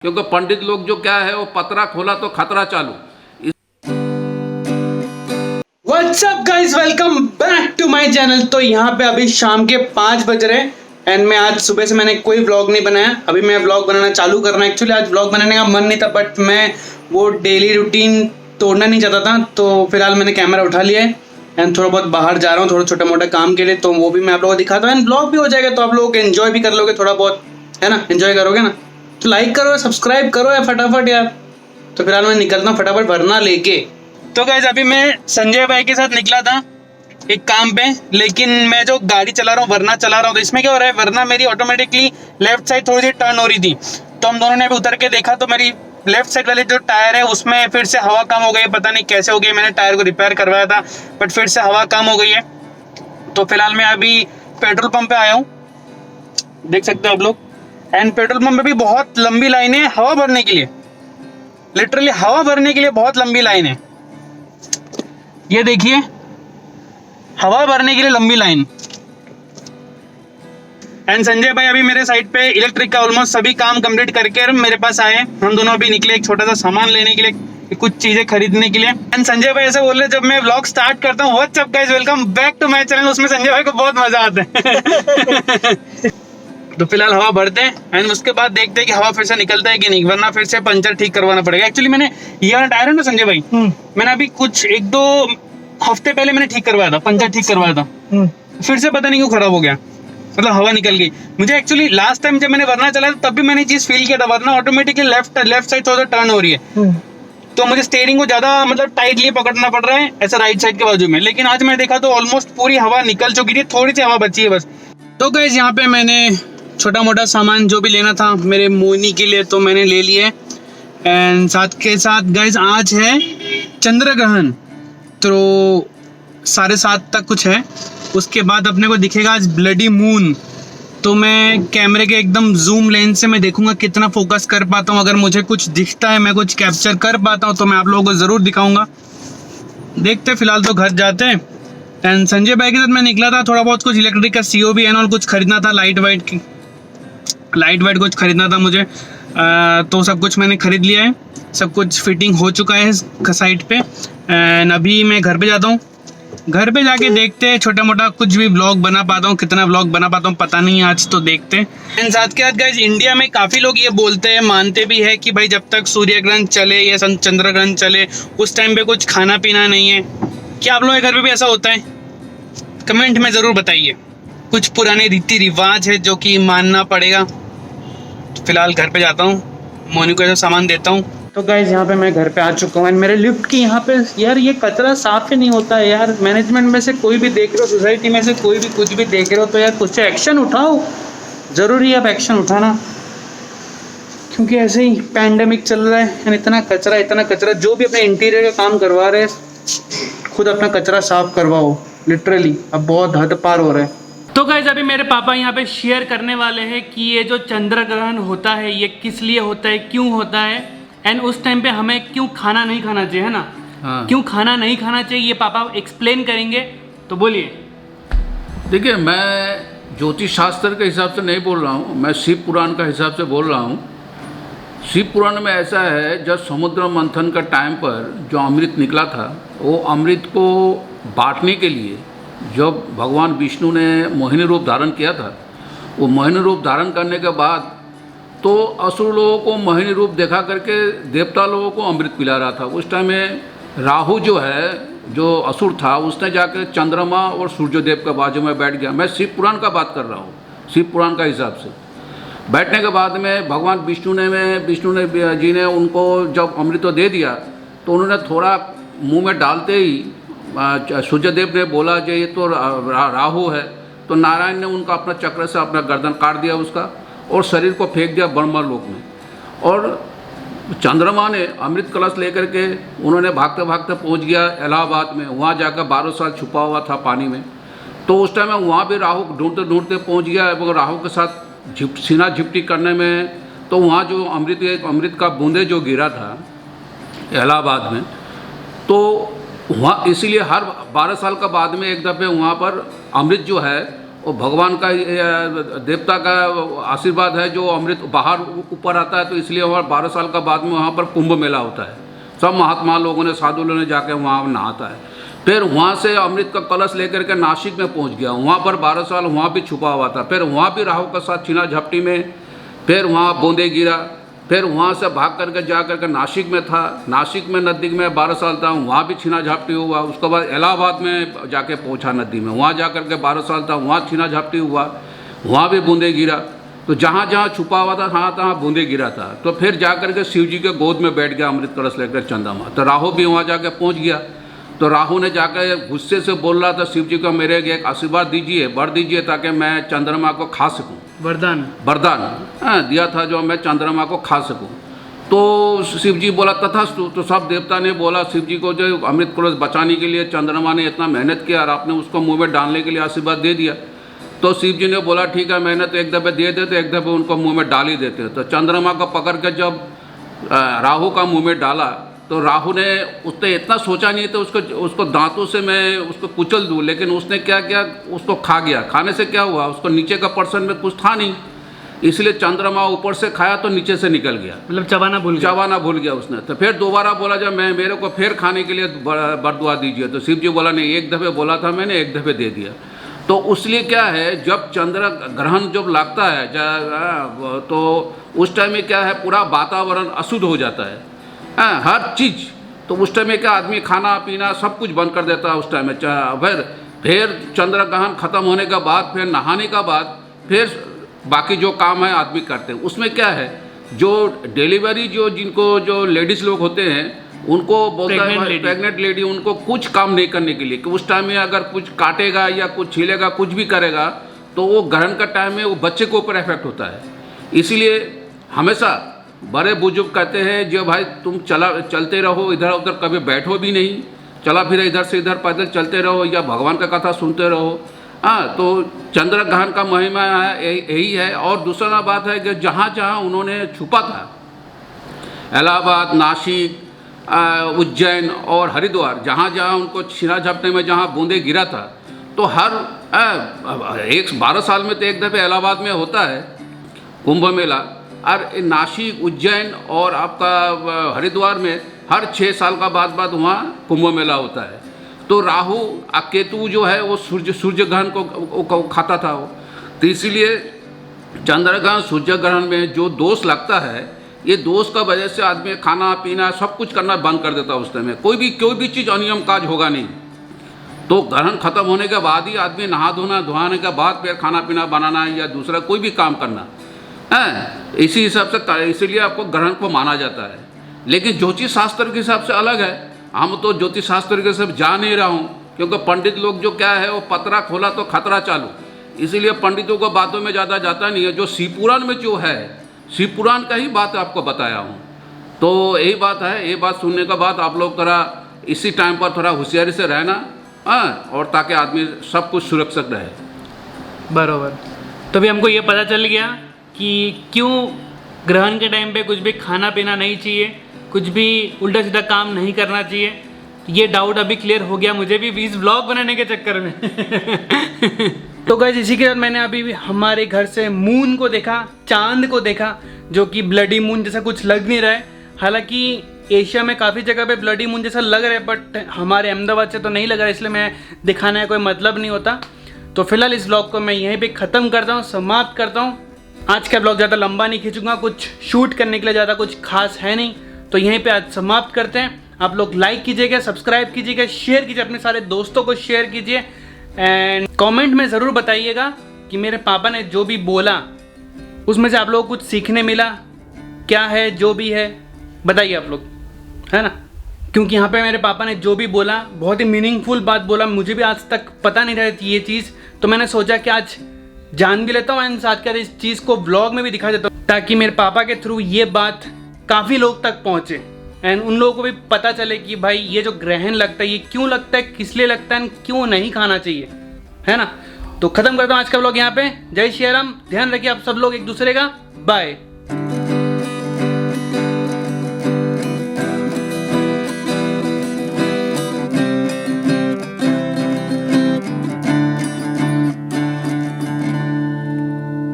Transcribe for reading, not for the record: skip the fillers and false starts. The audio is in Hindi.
क्योंकि पंडित लोग जो क्या है वो पतरा खोला तो खतरा चालू। What's up guys, welcome back to my channel. तो यहाँ पे अभी शाम के 5 बज रहे एंड मैं आज सुबह से मैंने कोई व्लॉग नहीं बनाया। अभी मैं व्लॉग बनाना चालू करना है। एक्चुअली आज व्लॉग बनाने का मन नहीं था, बट मैं वो डेली रूटीन तोड़ना नहीं चाहता था, तो फिलहाल मैंने कैमरा उठा लिया है एंड थोड़ा बहुत बाहर जा रहा हूँ थोड़ा छोटा मोटा काम के लिए, तो वो भी मैं आप लोगों को दिखाता हूँ एंड ब्लॉग भी हो जाएगा, तो आप लोग एंजॉय भी कर लोगे थोड़ा बहुत, है ना। एंजॉय करोगे ना तो लाइक करो, सब्सक्राइब करो यार फटाफट यार। तो फिलहाल मैं निकलता हूँ फटाफट वरना लेके। तो गाइस अभी मैं संजय भाई के साथ निकला था एक काम पे, लेकिन मैं जो गाड़ी चला रहा हूँ वरना चला रहा हूँ, तो इसमें क्या हो रहा है, वरना मेरी ऑटोमेटिकली लेफ्ट साइड थोड़ी सी टर्न हो रही थी। तो हम दोनों ने अभी उतर के देखा तो मेरी लेफ्ट साइड वाले जो टायर है उसमें फिर से हवा कम हो गई है। पता नहीं कैसे हो गई, मैंने टायर को रिपेयर करवाया था बट फिर से हवा कम हो गई है। तो फिलहाल मैं अभी पेट्रोल पंप पे आया हूँ, देख सकते हो आप लोग। एंड पेट्रोल पंप पे भी बहुत लंबी लाइन है हवा भरने के लिए, लिटरली हवा भरने के लिए बहुत लंबी लाइन है। ये देखिए हवा भरने के लिए लंबी लाइन। एंड संजय भाई अभी मेरे साइड पे इलेक्ट्रिक का ऑलमोस्ट सभी काम कंप्लीट करके मेरे पास आए। हम दोनों अभी निकले एक छोटा सा सामान लेने के लिए, कुछ चीजें खरीदने के लिए। एंड संजय भाई ऐसे बोल रहे जब मैं व्लॉग स्टार्ट करता हूँ what's up guys welcome back to my channel, उसमें संजय भाई को बहुत मजा आता है। तो फिलहाल हवा भरते हैं एंड उसके बाद देखते हैं कि हवा फिर से निकलता है कि नहीं, वरना फिर से पंचर ठीक करवाना पड़ेगा। एक्चुअली मैंने ये वाला टायर है ना संजय भाई, मैंने अभी कुछ 1-2 हफ्ते पहले मैंने ठीक करवाया था, पंचर ठीक करवाया था, फिर से पता नहीं क्यों खराब हो गया, मतलब हवा निकल गई। मुझे एक्चुअली लास्ट टाइम जब मैंने वरना चलाया तब भी मैंने चीज फील किया था, वरना ऑटोमेटिकली लेफ्ट साइड थोड़ा टर्न हो रही है, तो मुझे स्टीयरिंग को ज्यादा मतलब टाइटली पकड़ना पड़ रहा है ऐसा राइट साइड के बाजू में। लेकिन आज मैं देखा तो ऑलमोस्ट पूरी हवा निकल चुकी थी, थोड़ी सी हवा बची है बस। तो गाइस यहाँ पे मैंने छोटा मोटा सामान जो भी लेना था मेरे मोनी के लिए तो मैंने ले लिए। एंड साथ के साथ गाइस आज है चंद्र ग्रहण, तो 7:30 तक कुछ है, उसके बाद अपने को दिखेगा आज ब्लडी मून। तो मैं कैमरे के एकदम जूम लेंस से मैं देखूंगा कितना फोकस कर पाता हूँ। अगर मुझे कुछ दिखता है, मैं कुछ कैप्चर कर पाता हूँ तो मैं आप लोगों को ज़रूर दिखाऊंगा। देखते फिलहाल तो घर जाते हैं। एंड संजय भाई के साथ मैं निकला था थोड़ा बहुत कुछ इलेक्ट्रिक का COB एंड ऑल कुछ खरीदना था, लाइट वाइट कुछ खरीदना था मुझे, तो सब कुछ मैंने खरीद लिया है, सब कुछ फिटिंग हो चुका है साइट पे। एंड अभी मैं घर पे जाता हूँ, घर पे जाके देखते हैं छोटा मोटा कुछ भी ब्लॉग बना पाता हूँ, कितना ब्लॉग बना पाता हूँ पता नहीं आज, तो देखते हैं। एंड साथ के साथ गाइस इंडिया में काफ़ी लोग ये बोलते हैं, मानते भी है कि भाई जब तक सूर्य ग्रहण चले या चंद्र ग्रहण चले उस टाइम पे कुछ खाना पीना नहीं है। क्या आप लोगों के घर पे भी ऐसा होता है? कमेंट में ज़रूर बताइए। कुछ पुराने रीति रिवाज है जो कि मानना पड़ेगा। तो फिलहाल घर पे जाता हूँ, मोनी को ऐसा सामान देता हूँ। तो गाइस यहाँ पे मैं घर पे आ चुका हूँ। मेरे लिफ्ट की यहाँ पे यार ये कचरा साफ ही नहीं होता है यार। मैनेजमेंट में से कोई भी देख रहे हो, सोसाइटी में से कोई भी कुछ भी देख रहे हो तो यार कुछ से एक्शन उठाओ, ज़रूरी है अब एक्शन उठाना, क्योंकि ऐसे ही पैंडेमिक चल रहा है और इतना कचरा। जो भी अपने इंटीरियर का काम करवा रहे हैं खुद अपना कचरा साफ करवाओ, लिटरली अब बहुत हद पार हो रहा है। तो गाइस अभी मेरे पापा यहाँ पे शेयर करने वाले हैं कि ये जो चंद्र ग्रहण होता है ये किस लिए होता है, क्यों होता है, एंड उस टाइम पे हमें क्यों खाना नहीं खाना चाहिए, है ना। हाँ। क्यों खाना नहीं खाना चाहिए ये पापा एक्सप्लेन करेंगे, तो बोलिए। देखिए मैं ज्योतिष शास्त्र के हिसाब से नहीं बोल रहा हूँ, मैं शिव पुराण का हिसाब से बोल रहा हूँ। शिव पुराण में ऐसा है जब समुद्र मंथन का टाइम पर जो अमृत निकला था, वो अमृत को बांटने के लिए जब भगवान विष्णु ने मोहिनी रूप धारण किया था, वो मोहिनी रूप धारण करने के बाद तो असुर लोगों को मोहिनी रूप देखा करके देवता लोगों को अमृत पिला रहा था। उस टाइम में राहु जो है, जो असुर था, उसने जाकर चंद्रमा और सूर्यदेव के बाजू में बैठ गया। मैं शिव पुराण का बात कर रहा हूँ, शिव पुराण का हिसाब से। बैठने के बाद में भगवान विष्णु ने जी ने उनको जब अमृत दे दिया तो उन्होंने थोड़ा मुंह में डालते ही सूर्यदेव ने बोला कि ये तो राहु है, तो नारायण ने उनका अपना चक्र से अपना गर्दन काट दिया उसका और शरीर को फेंक दिया ब्रह्मा लोक में। और चंद्रमा ने अमृत कलश लेकर के उन्होंने भागते भागते पहुंच गया इलाहाबाद में, वहाँ जाकर 12 साल छुपा हुआ था पानी में। तो उस टाइम में वहाँ भी राहु ढूंढते पहुँच गया और राहु के साथ सीना झिपटी करने में, तो वहाँ जो अमृत का बूंदे जो गिरा था इलाहाबाद में, तो वहाँ इसीलिए हर 12 साल का बाद में एक दफ़े वहाँ पर अमृत जो है वो भगवान का देवता का आशीर्वाद है जो अमृत बाहर ऊपर आता है, तो इसलिए वहाँ 12 साल का बाद में वहाँ पर कुंभ मेला होता है। सब महात्मा लोगों ने, साधु लोगों ने जाके वहाँ नहाता है। फिर वहाँ से अमृत का कलश लेकर के नासिक में पहुँच गया, वहाँ पर 12 साल वहाँ भी छुपा हुआ था। फिर वहाँ भी राहु के साथ छीना झपटी में, फिर वहाँ बूंदे गिरा, फिर वहाँ से भाग करके जा करके नासिक में था, नासिक में नदी में 12 साल था, वहाँ भी छीना झपटी हुआ। उसके बाद इलाहाबाद में जाके पहुँचा नदी में, वहाँ जा करके 12 साल था, वहाँ छीना झपटी हुआ, वहाँ भी बूंदे गिरा। तो जहाँ जहाँ छुपा हुआ था तहाँ तहाँ बूंदे गिरा था। तो फिर जा करके शिव जी के गोद में बैठ गया अमृत कलश लेकर चंद्रमा। तो राहु भी वहाँ जाके पहुँच गया। तो राहु ने जाकर गुस्से से बोल रहा था शिव जी को, मेरे एक आशीर्वाद दीजिए, वर दीजिए, ताकि मैं चंद्रमा को खा सकूं। वरदान दिया था जो मैं चंद्रमा को खा सकूं। तो शिव जी बोला तथास्तु। तो सब देवता ने बोला शिव जी को, जो अमृत कलश बचाने के लिए चंद्रमा ने इतना मेहनत किया और आपने उसको मुँह में डालने के लिए आशीर्वाद दे दिया। तो शिव जी ने बोला ठीक है, मेहनत एक दफ़े दे देते, एक दफ़े उनको मुँह में डाल ही देते। तो चंद्रमा को पकड़ के जब राहु का मुँह में डाला, तो राहु ने, उसने इतना सोचा नहीं था उसको दांतों से मैं उसको कुचल दूं, लेकिन उसने क्या किया, उसको खा गया। खाने से क्या हुआ, उसको नीचे का पर्सन में कुछ था नहीं, इसलिए चंद्रमा ऊपर से खाया तो नीचे से निकल गया, मतलब चबाना भूल गया उसने। तो फिर दोबारा बोला जब मेरे को फिर खाने के लिए बरदुआ दीजिए। तो शिव जी बोला नहीं, एक दफ़े बोला था मैंने, एक दफ़े दे दिया। तो उसलिए क्या है, जब चंद्र ग्रहण जब लगता है तो उस टाइम में क्या है, पूरा वातावरण अशुद्ध हो जाता है, हर चीज़। तो उस टाइम में क्या, आदमी खाना पीना सब कुछ बंद कर देता है उस टाइम में। फिर चंद्र ग्रहण खत्म होने के बाद, फिर नहाने का बाद, फिर बाकी जो काम है आदमी करते हैं। उसमें क्या है, जो डिलीवरी जो लेडीज़ लोग होते हैं, उनको बोलता है प्रेग्नेंट लेडी, उनको कुछ काम नहीं करने के लिए, कि उस टाइम में अगर कुछ काटेगा या कुछ छीलेगा, कुछ भी करेगा, तो वो ग्रहण का टाइम में वो बच्चे के ऊपर इफेक्ट होता है। इसीलिए हमेशा बड़े बुजुर्ग कहते हैं जो भाई तुम चलते रहो, इधर उधर कभी बैठो भी नहीं, चला फिर इधर से इधर पैदल चलते रहो या भगवान का कथा सुनते रहो। तो चंद्र ग्रहण का महिमा है, यही है। और दूसरा बात है कि जहाँ जहाँ उन्होंने छुपा था, इलाहाबाद, नासिक, उज्जैन और हरिद्वार, जहाँ जहाँ उनको छीना झपटने में जहाँ बूंदे गिरा था, तो हर 12 साल में तो एक दफ़े इलाहाबाद में होता है कुंभ मेला, और नासिक, उज्जैन और आपका हरिद्वार में हर 6 साल का बाद वहाँ कुंभ मेला होता है। तो राहु केतु जो है वो सूर्य ग्रहण को खाता था वो। तो इसीलिए चंद्र ग्रहण सूर्य ग्रहण में जो दोष लगता है, ये दोष का वजह से आदमी खाना पीना सब कुछ करना बंद कर देता है। उस टाइम में कोई भी चीज़ अनियम काज होगा नहीं। तो ग्रहण खत्म होने के बाद ही आदमी धोने के बाद फिर खाना पीना बनाना या दूसरा कोई भी काम करना है, इसी हिसाब से, इसीलिए आपको ग्रहण को माना जाता है। लेकिन ज्योतिष शास्त्र के हिसाब से अलग है। हम तो ज्योतिष शास्त्र के सब जा नहीं रहा हूँ, क्योंकि पंडित लोग जो क्या है, वो पतरा खोला तो खतरा चालू, इसीलिए पंडितों को बातों में ज़्यादा जाता नहीं है। जो शिव पुराण में जो है, शिव पुराण का ही बात आपको बताया हूँ। तो यही बात है। ये बात सुनने के बाद आप लोग थोड़ा इसी टाइम पर थोड़ा होशियारी से रहना, और ताकि आदमी सब कुछ सुरक्षित रहे। बराबर। तो भी हमको ये पता चल गया कि क्यों ग्रहण के टाइम पे कुछ भी खाना पीना नहीं चाहिए, कुछ भी उल्टा सीधा काम नहीं करना चाहिए। ये डाउट अभी क्लियर हो गया मुझे भी इस व्लॉग बनाने के चक्कर में। तो गाइस, इसी के साथ मैंने अभी हमारे घर से मून को देखा, चांद को देखा, जो कि ब्लडी मून जैसा कुछ लग नहीं रहा है। हालांकि एशिया में काफ़ी जगह पे ब्लडी मून जैसा लग रहा है, बट हमारे अहमदाबाद से तो नहीं लग रहा है, इसलिए मैं दिखाने का कोई मतलब नहीं होता। तो फिलहाल इस व्लॉग को मैं यहीं पे ख़त्म करता हूँ, समाप्त करता हूँ। आज का ब्लॉग ज़्यादा लंबा नहीं खींचूंगा, कुछ शूट करने के लिए ज़्यादा कुछ खास है नहीं, तो यहीं पे आज समाप्त करते हैं। आप लोग लाइक कीजिएगा, सब्सक्राइब कीजिएगा, शेयर कीजिए, अपने सारे दोस्तों को शेयर कीजिए, एंड कमेंट में ज़रूर बताइएगा कि मेरे पापा ने जो भी बोला उसमें से आप लोगों को कुछ सीखने मिला, क्या है, जो भी है बताइए आप लोग, है ना। क्योंकि यहाँ पे मेरे पापा ने जो भी बोला बहुत ही मीनिंगफुल बात बोला, मुझे भी आज तक पता नहीं रही थी ये चीज़, तो मैंने सोचा कि आज जान भी लेता हूँ एंड साथ के इस चीज़ को ब्लॉग में भी दिखा देता हूँ, ताकि मेरे पापा के थ्रू ये बात काफ़ी लोग तक पहुँचे एंड उन लोगों को भी पता चले कि भाई ये जो ग्रहण लगता है ये क्यों लगता है, किस लिए लगता है, क्यों नहीं खाना चाहिए, है ना। तो खत्म करता हूँ आज का ब्लॉग यहाँ पे। जय श्री राम, ध्यान रखिए आप सब लोग एक दूसरे का, बाय।